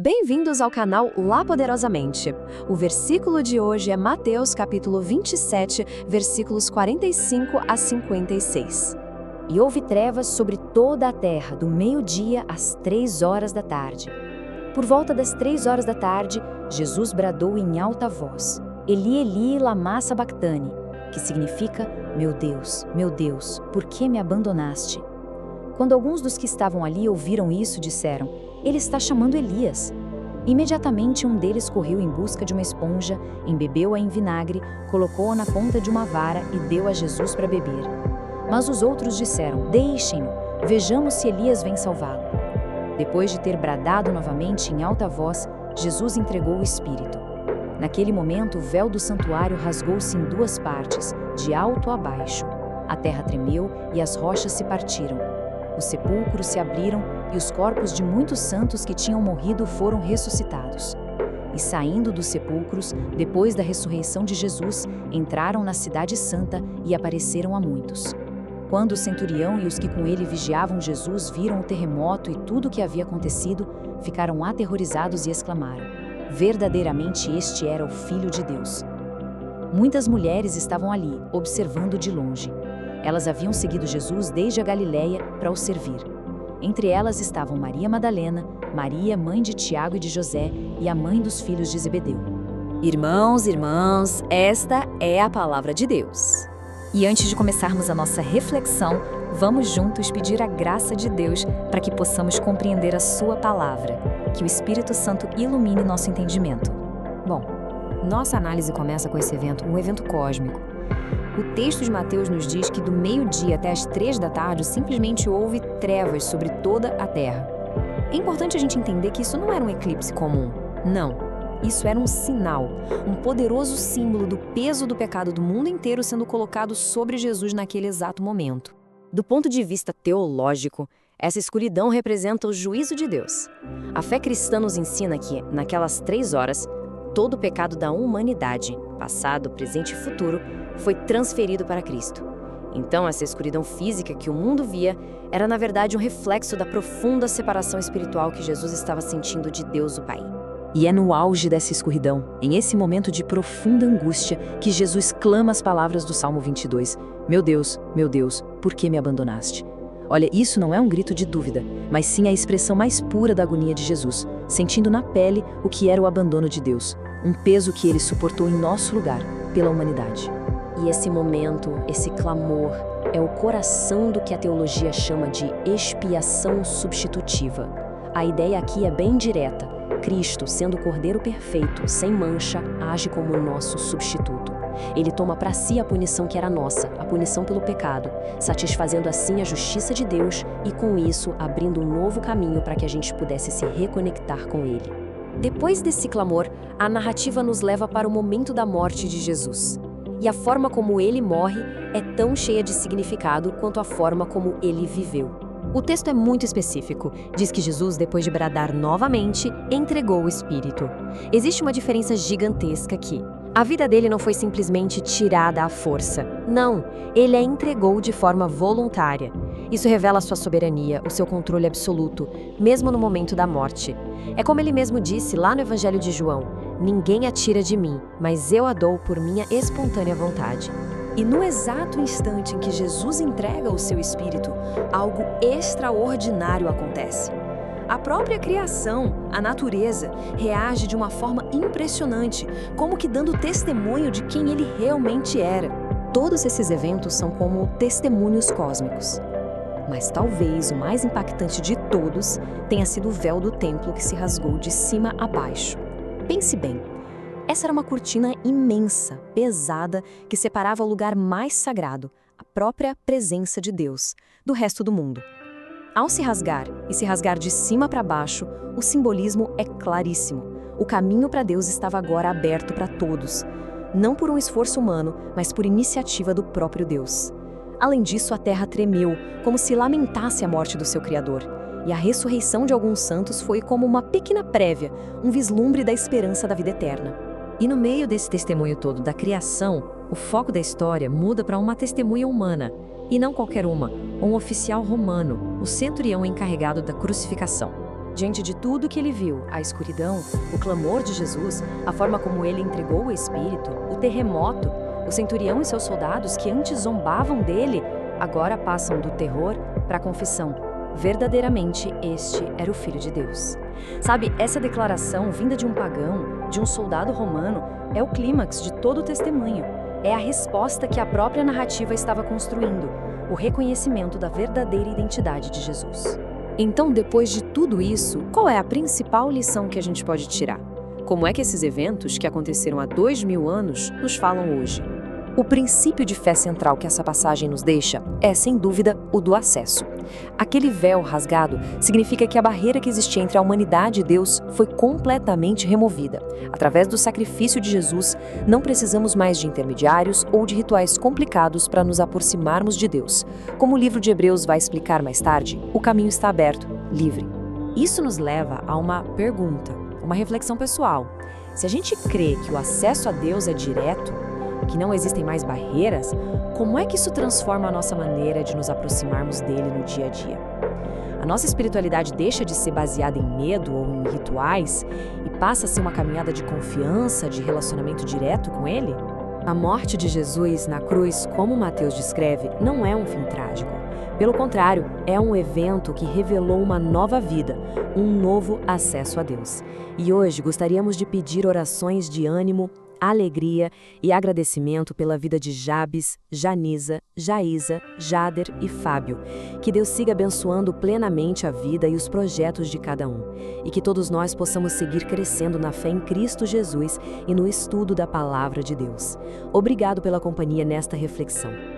Bem-vindos ao canal Lá Poderosamente. O versículo de hoje é Mateus capítulo 27, versículos 45 a 56. E houve trevas sobre toda a terra, do meio-dia às 3 horas da tarde. Por volta das 3 horas da tarde, Jesus bradou em alta voz: Eli, Eli, lama sabactani, que significa: meu Deus, por que me abandonaste? Quando alguns dos que estavam ali ouviram isso, disseram: Ele está chamando Elias. Imediatamente um deles correu em busca de uma esponja, embebeu-a em vinagre, colocou-a na ponta de uma vara e deu a Jesus para beber. Mas os outros disseram: Deixem-no, vejamos se Elias vem salvá-lo. Depois de ter bradado novamente em alta voz, Jesus entregou o Espírito. Naquele momento, o véu do santuário rasgou-se em duas partes, de alto a baixo. A terra tremeu e as rochas se partiram. Os sepulcros se abriram e os corpos de muitos santos que tinham morrido foram ressuscitados. E saindo dos sepulcros, depois da ressurreição de Jesus, entraram na cidade santa e apareceram a muitos. Quando o centurião e os que com ele vigiavam Jesus viram o terremoto e tudo o que havia acontecido, ficaram aterrorizados e exclamaram: Verdadeiramente este era o Filho de Deus. Muitas mulheres estavam ali, observando de longe. Elas haviam seguido Jesus desde a Galileia para o servir. Entre elas estavam Maria Madalena, Maria, mãe de Tiago e de José, e a mãe dos filhos de Zebedeu. Irmãos, esta é a palavra de Deus. E antes de começarmos a nossa reflexão, vamos juntos pedir a graça de Deus para que possamos compreender a sua palavra, que o Espírito Santo ilumine nosso entendimento. Bom, nossa análise começa com esse evento, um evento cósmico. O texto de Mateus nos diz que do meio-dia até as 3 da tarde simplesmente houve trevas sobre toda a terra. É importante a gente entender que isso não era um eclipse comum. Não. Isso era um sinal, um poderoso símbolo do peso do pecado do mundo inteiro sendo colocado sobre Jesus naquele exato momento. Do ponto de vista teológico, essa escuridão representa o juízo de Deus. A fé cristã nos ensina que, naquelas 3 horas, todo o pecado da humanidade, passado, presente e futuro, foi transferido para Cristo. Então, essa escuridão física que o mundo via era, na verdade, um reflexo da profunda separação espiritual que Jesus estava sentindo de Deus, o Pai. E é no auge dessa escuridão, em esse momento de profunda angústia, que Jesus clama as palavras do Salmo 22. Meu Deus, por que me abandonaste? Olha, isso não é um grito de dúvida, mas sim a expressão mais pura da agonia de Jesus, sentindo na pele o que era o abandono de Deus, um peso que ele suportou em nosso lugar, pela humanidade. E esse momento, esse clamor, é o coração do que a teologia chama de expiação substitutiva. A ideia aqui é bem direta. Cristo, sendo o Cordeiro perfeito, sem mancha, age como o nosso substituto. Ele toma para si a punição que era nossa, a punição pelo pecado, satisfazendo assim a justiça de Deus e, com isso, abrindo um novo caminho para que a gente pudesse se reconectar com Ele. Depois desse clamor, a narrativa nos leva para o momento da morte de Jesus. E a forma como ele morre é tão cheia de significado quanto a forma como ele viveu. O texto é muito específico. Diz que Jesus, depois de bradar novamente, entregou o Espírito. Existe uma diferença gigantesca aqui. A vida dele não foi simplesmente tirada à força. Não, ele a entregou de forma voluntária. Isso revela sua soberania, o seu controle absoluto, mesmo no momento da morte. É como ele mesmo disse lá no Evangelho de João: Ninguém a tira de mim, mas eu a dou por minha espontânea vontade. E no exato instante em que Jesus entrega o seu Espírito, algo extraordinário acontece. A própria criação, a natureza, reage de uma forma impressionante, como que dando testemunho de quem ele realmente era. Todos esses eventos são como testemunhos cósmicos. Mas talvez o mais impactante de todos tenha sido o véu do templo que se rasgou de cima a baixo. Pense bem, essa era uma cortina imensa, pesada, que separava o lugar mais sagrado, a própria presença de Deus, do resto do mundo. Ao se rasgar, e se rasgar de cima para baixo, o simbolismo é claríssimo. O caminho para Deus estava agora aberto para todos, não por um esforço humano, mas por iniciativa do próprio Deus. Além disso, a terra tremeu, como se lamentasse a morte do seu Criador. E a ressurreição de alguns santos foi como uma pequena prévia, um vislumbre da esperança da vida eterna. E no meio desse testemunho todo da criação, o foco da história muda para uma testemunha humana, e não qualquer uma, um oficial romano, o centurião encarregado da crucificação. Diante de tudo que ele viu, a escuridão, o clamor de Jesus, a forma como ele entregou o Espírito, o terremoto, o centurião e seus soldados que antes zombavam dele, agora passam do terror para a confissão. Verdadeiramente, este era o Filho de Deus. Sabe, essa declaração vinda de um pagão, de um soldado romano, é o clímax de todo o testemunho. É a resposta que a própria narrativa estava construindo, o reconhecimento da verdadeira identidade de Jesus. Então, depois de tudo isso, qual é a principal lição que a gente pode tirar? Como é que esses eventos, que aconteceram há 2000 anos, nos falam hoje? O princípio de fé central que essa passagem nos deixa é, sem dúvida, o do acesso. Aquele véu rasgado significa que a barreira que existia entre a humanidade e Deus foi completamente removida. Através do sacrifício de Jesus, não precisamos mais de intermediários ou de rituais complicados para nos aproximarmos de Deus. Como o livro de Hebreus vai explicar mais tarde, o caminho está aberto, livre. Isso nos leva a uma pergunta, uma reflexão pessoal. Se a gente crê que o acesso a Deus é direto, que não existem mais barreiras, como é que isso transforma a nossa maneira de nos aproximarmos dele no dia a dia? A nossa espiritualidade deixa de ser baseada em medo ou em rituais e passa a ser uma caminhada de confiança, de relacionamento direto com ele? A morte de Jesus na cruz, como Mateus descreve, não é um fim trágico. Pelo contrário, é um evento que revelou uma nova vida, um novo acesso a Deus. E hoje gostaríamos de pedir orações de ânimo, alegria e agradecimento pela vida de Jabes, Janisa, Jaísa, Jader e Fábio. Que Deus siga abençoando plenamente a vida e os projetos de cada um. E que todos nós possamos seguir crescendo na fé em Cristo Jesus e no estudo da Palavra de Deus. Obrigado pela companhia nesta reflexão.